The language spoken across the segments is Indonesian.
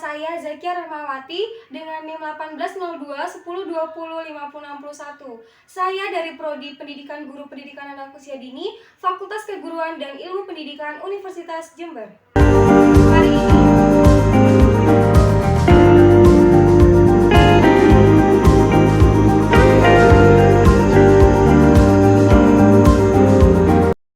saya Zakia Rahmawati dengan NIM 1802 1020 5061. Saya dari Prodi Pendidikan Guru Pendidikan Anak Usia Dini, Fakultas Keguruan dan Ilmu Pendidikan Universitas Jember. Hari ini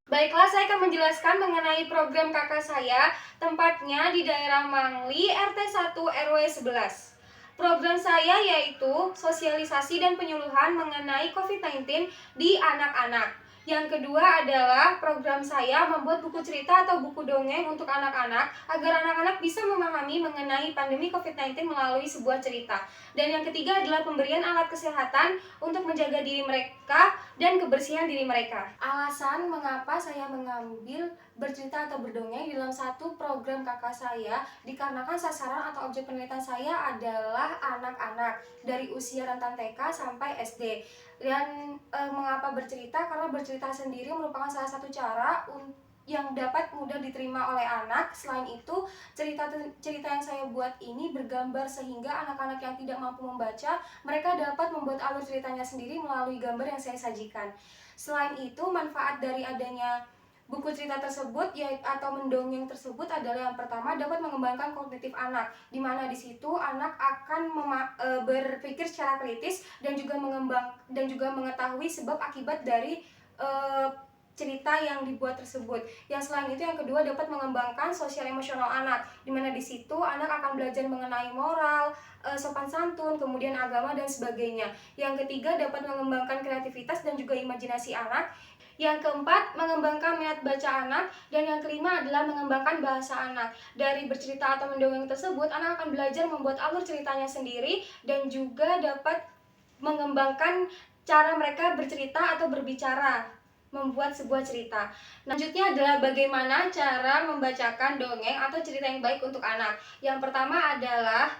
baiklah, saya akan menjelaskan mengenai program kakak saya, tempatnya di daerah Mangli, RT 1 RW 11. Program saya yaitu sosialisasi dan penyuluhan mengenai COVID-19 di anak-anak. Yang kedua adalah program saya membuat buku cerita atau buku dongeng untuk anak-anak agar anak-anak bisa memahami mengenai pandemi COVID-19 melalui sebuah cerita. Dan yang ketiga adalah pemberian alat kesehatan untuk menjaga diri mereka dan kebersihan diri mereka. Alasan mengapa saya mengambil bercerita atau berdongeng dalam satu program kakak saya dikarenakan sasaran atau objek penelitian saya adalah anak-anak dari usia rentan TK sampai SD. Dan mengapa bercerita? Karena bercerita sendiri merupakan salah satu cara yang dapat mudah diterima oleh anak. Selain itu, cerita yang saya buat ini bergambar sehingga anak-anak yang tidak mampu membaca, mereka dapat membuat alur ceritanya sendiri melalui gambar yang saya sajikan. Selain itu, manfaat dari adanya buku cerita tersebut atau mendongeng tersebut adalah yang pertama dapat mengembangkan kognitif anak, di mana di situ anak akan berpikir secara kritis dan juga mengetahui sebab akibat dari cerita yang dibuat tersebut. Yang selain itu, yang kedua dapat mengembangkan sosial emosional anak, di mana di situ anak akan belajar mengenai moral, sopan santun, kemudian agama dan sebagainya. Yang ketiga dapat mengembangkan kreativitas dan juga imajinasi anak. Yang keempat, mengembangkan minat baca anak. Dan yang kelima adalah mengembangkan bahasa anak. Dari bercerita atau mendongeng tersebut, anak akan belajar membuat alur ceritanya sendiri dan juga dapat mengembangkan cara mereka bercerita atau berbicara, membuat sebuah cerita. Selanjutnya adalah bagaimana cara membacakan dongeng atau cerita yang baik untuk anak. Yang pertama adalah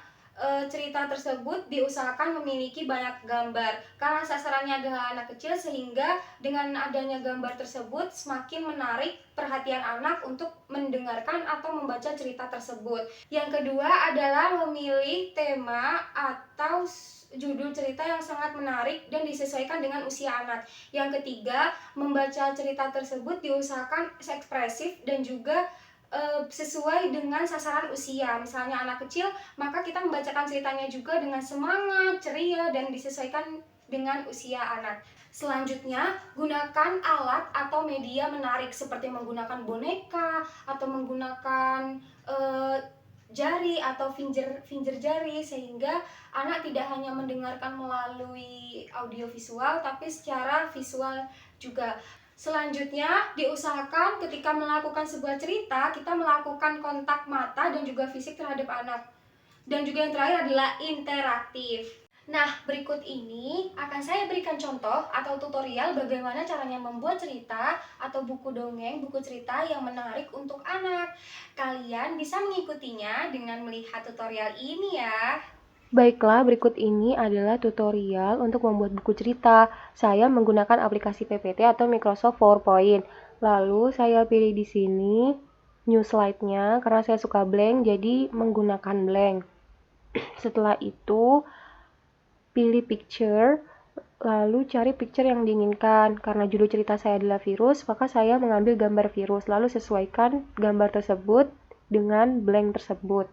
cerita tersebut diusahakan memiliki banyak gambar karena sasarannya adalah anak kecil, sehingga dengan adanya gambar tersebut semakin menarik perhatian anak untuk mendengarkan atau membaca cerita tersebut. Yang kedua adalah memilih tema atau judul cerita yang sangat menarik dan disesuaikan dengan usia anak. Yang ketiga, membaca cerita tersebut diusahakan ekspresif dan juga sesuai dengan sasaran usia. Misalnya anak kecil, maka kita membacakan ceritanya juga dengan semangat, ceria, dan disesuaikan dengan usia anak. Selanjutnya, gunakan alat atau media menarik seperti menggunakan boneka atau menggunakan jari atau finger jari, sehingga anak tidak hanya mendengarkan melalui audio visual tapi secara visual juga. Selanjutnya, diusahakan ketika melakukan sebuah cerita, kita melakukan kontak mata dan juga fisik terhadap anak. Dan juga yang terakhir adalah interaktif. Nah, berikut ini akan saya berikan contoh atau tutorial bagaimana caranya membuat cerita atau buku dongeng, buku cerita yang menarik untuk anak. Kalian bisa mengikutinya dengan melihat tutorial ini ya. Baiklah, berikut ini adalah tutorial untuk membuat buku cerita. Saya menggunakan aplikasi PPT atau Microsoft PowerPoint. Lalu saya pilih di sini new slide-nya karena saya suka blank, jadi menggunakan blank. Setelah itu pilih picture, lalu cari picture yang diinginkan. Karena judul cerita saya adalah virus, maka saya mengambil gambar virus, lalu sesuaikan gambar tersebut dengan blank tersebut.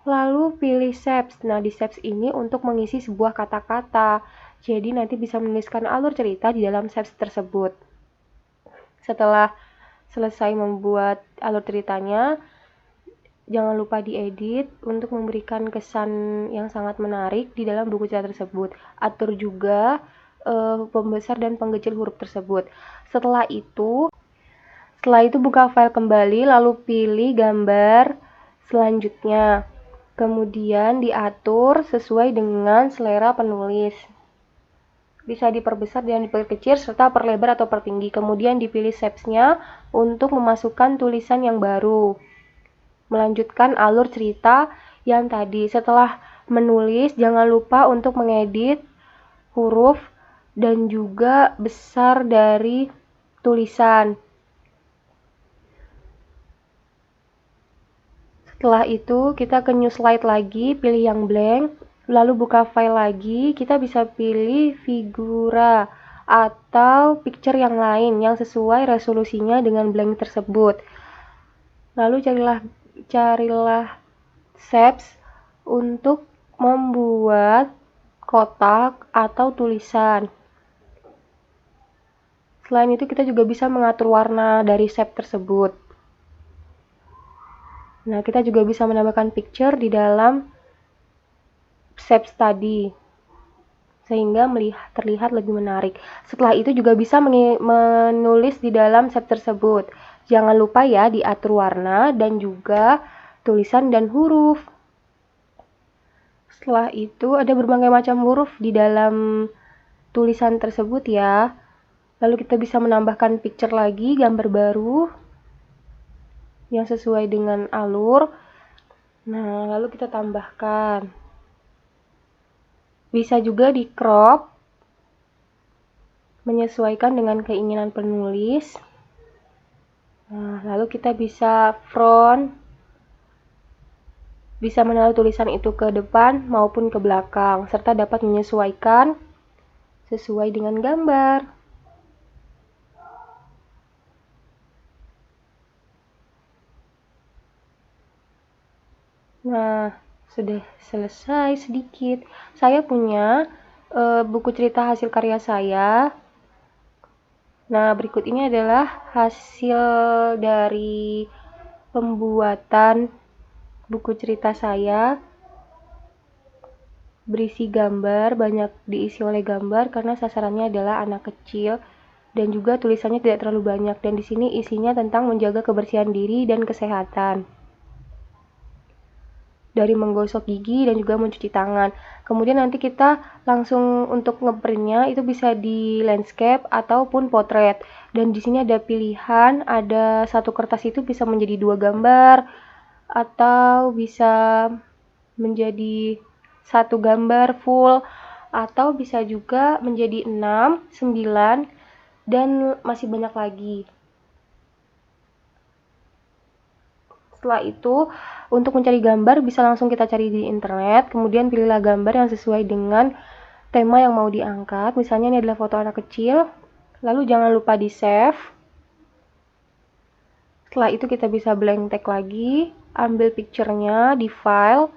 Lalu pilih shapes. Nah, di shapes ini untuk mengisi sebuah kata-kata. Jadi nanti bisa menuliskan alur cerita di dalam shapes tersebut. Setelah selesai membuat alur ceritanya, jangan lupa diedit untuk memberikan kesan yang sangat menarik di dalam buku cerita tersebut. Atur juga pembesar dan penggecil huruf tersebut. Setelah itu buka file kembali, lalu pilih gambar selanjutnya. Kemudian diatur sesuai dengan selera penulis. Bisa diperbesar dan diperkecil serta perlebar atau pertinggi. Kemudian dipilih shapes-nya untuk memasukkan tulisan yang baru. Melanjutkan alur cerita yang tadi. Setelah menulis, jangan lupa untuk mengedit huruf dan juga besar dari tulisan. Setelah itu kita ke new slide lagi, pilih yang blank, lalu buka file lagi, kita bisa pilih figura atau picture yang lain yang sesuai resolusinya dengan blank tersebut. Lalu carilah shapes untuk membuat kotak atau tulisan. Selain itu kita juga bisa mengatur warna dari shape tersebut. Nah, kita juga bisa menambahkan picture di dalam shapes tadi sehingga terlihat lebih menarik. Setelah itu juga bisa menulis di dalam shape tersebut. Jangan lupa ya diatur warna dan juga tulisan dan huruf. Setelah itu ada berbagai macam huruf di dalam tulisan tersebut ya. Lalu kita bisa menambahkan picture lagi, gambar baru yang sesuai dengan alur. Nah, lalu kita tambahkan. Bisa juga di crop menyesuaikan dengan keinginan penulis. Nah, lalu kita bisa front, bisa menaruh tulisan itu ke depan maupun ke belakang, serta dapat menyesuaikan sesuai dengan gambar. Nah, sudah selesai sedikit. Saya punya buku cerita hasil karya saya. Nah, berikut ini adalah hasil dari pembuatan buku cerita saya. Berisi gambar, banyak diisi oleh gambar karena sasarannya adalah anak kecil dan juga tulisannya tidak terlalu banyak. Dan di sini isinya tentang menjaga kebersihan diri dan kesehatan. Dari menggosok gigi dan juga mencuci tangan. Kemudian nanti kita langsung untuk ngeprintnya itu bisa di landscape ataupun potret. Dan di sini ada pilihan, ada satu kertas itu bisa menjadi 2 gambar atau bisa menjadi 1 gambar full atau bisa juga menjadi 6, 9 dan masih banyak lagi. Setelah itu, untuk mencari gambar bisa langsung kita cari di internet, kemudian pilihlah gambar yang sesuai dengan tema yang mau diangkat. Misalnya ini adalah foto anak kecil, lalu jangan lupa di save. Setelah itu kita bisa blank tag lagi, ambil picture-nya di file,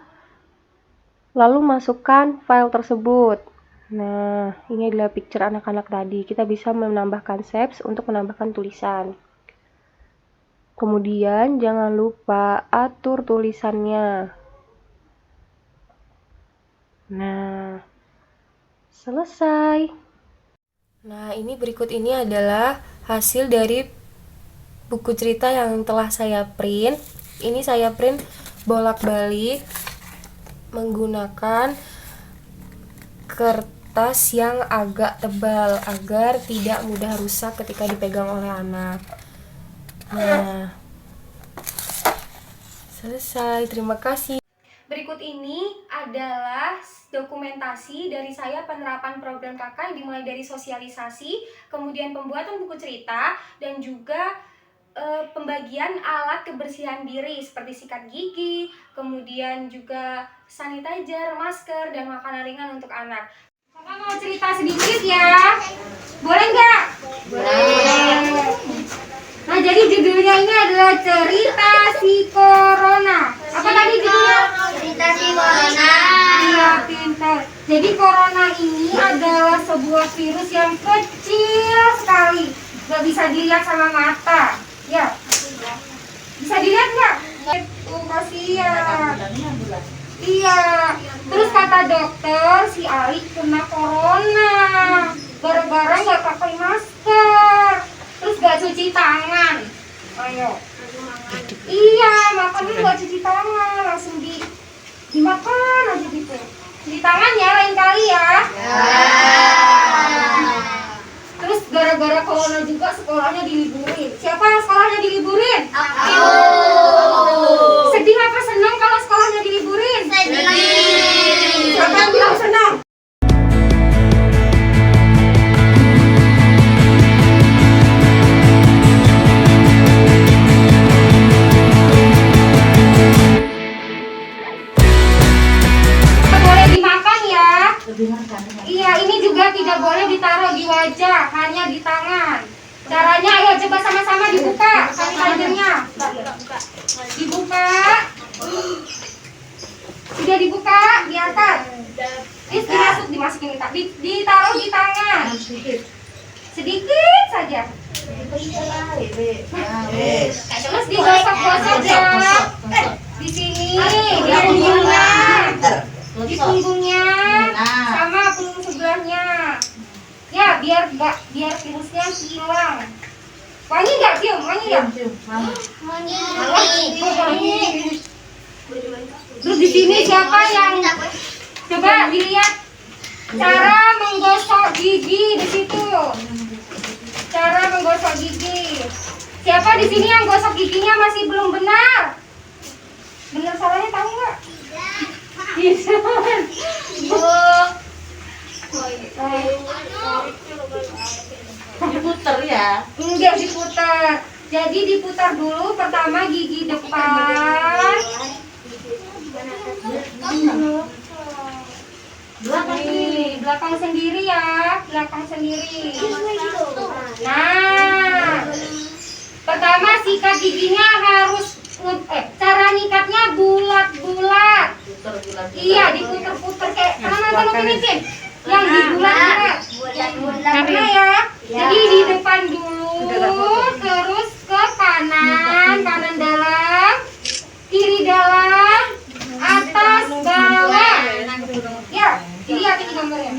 lalu masukkan file tersebut. Nah, ini adalah picture anak-anak tadi. Kita bisa menambahkan shapes untuk menambahkan tulisan. Kemudian jangan lupa atur tulisannya. Nah, selesai. Nah, ini berikut ini adalah hasil dari buku cerita yang telah saya print. Ini saya print bolak-balik menggunakan kertas yang agak tebal agar tidak mudah rusak ketika dipegang oleh anak. Nah, selesai. Terima kasih. Berikut ini adalah dokumentasi dari saya penerapan program KK yang dimulai dari sosialisasi, kemudian pembuatan buku cerita, dan juga pembagian alat kebersihan diri seperti sikat gigi, kemudian juga sanitizer, masker, dan makanan ringan untuk anak. Kakak mau cerita sedikit ya? Boleh nggak? Boleh. Nah, jadi judulnya ini adalah Cerita Si Corona. Apa tadi judulnya? Cerita Si Corona. Iya, pintar. Jadi corona ini adalah sebuah virus yang kecil sekali, gak bisa dilihat sama mata. Ya, bisa dilihat nggak? Tuh, kasihan. Iya. Terus kata dokter, si Ali kena corona gara-gara nggak pakai masker. Terus gak cuci tangan. Ayo. Iya, makannya gak cuci tangan, langsung dimakan aja gitu. Cuci tangan ya lain kali ya. Terus gara-gara corona juga sekolahnya diliburin. Siapa yang sekolahnya diliburin? Aku. Sedih apa senang kalau sekolahnya diliburin? Sedih. Siapa yang bilang senang? Iya, ini juga tidak boleh ditaruh di wajah, hanya di tangan. Caranya, ayo coba sama-sama dibuka sanitizernya. Dibuka. Sudah dibuka di atas. Dimasukin ditaruh di tangan. Sedikit saja. Terus digosok-gosok ya. Di sini, di punggungnya, sama punggung sebelahnya. Ya, biar virusnya hilang. Wangi nggak, cium? Wangi nggak? Terus di sini siapa yang coba dilihat cara menggosok gigi di situ. Cara menggosok gigi. Siapa di sini yang gosok giginya masih belum benar? Benar salahnya tahu nggak? Diputer ya. Enggak diputar. Jadi diputar dulu pertama gigi depan. Belakang sendiri ya, belakang sendiri. Nah, pertama sikat giginya harus cara nyikatnya bulat-bulat. Iya, diputer-puter kayak nonton Upin. Yang dibulat-bulat. Karena ya. Jadi di depan dulu, terus ke kanan dalam, kiri dalam, atas bawah. Ya, dilihat ini gambarnya.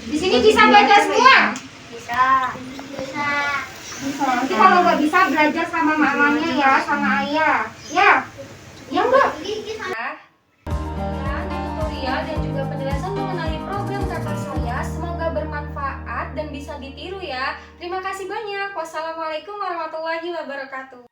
Di sini bisa baca semua? Bisa. Nanti kalau nggak bisa belajar sama mamanya ya, sama ayah. Ya, ya enggak? Tutorial dan juga penjelasan mengenai program kakak saya semoga bermanfaat dan bisa ditiru ya. Terima kasih banyak. Wassalamualaikum warahmatullahi wabarakatuh.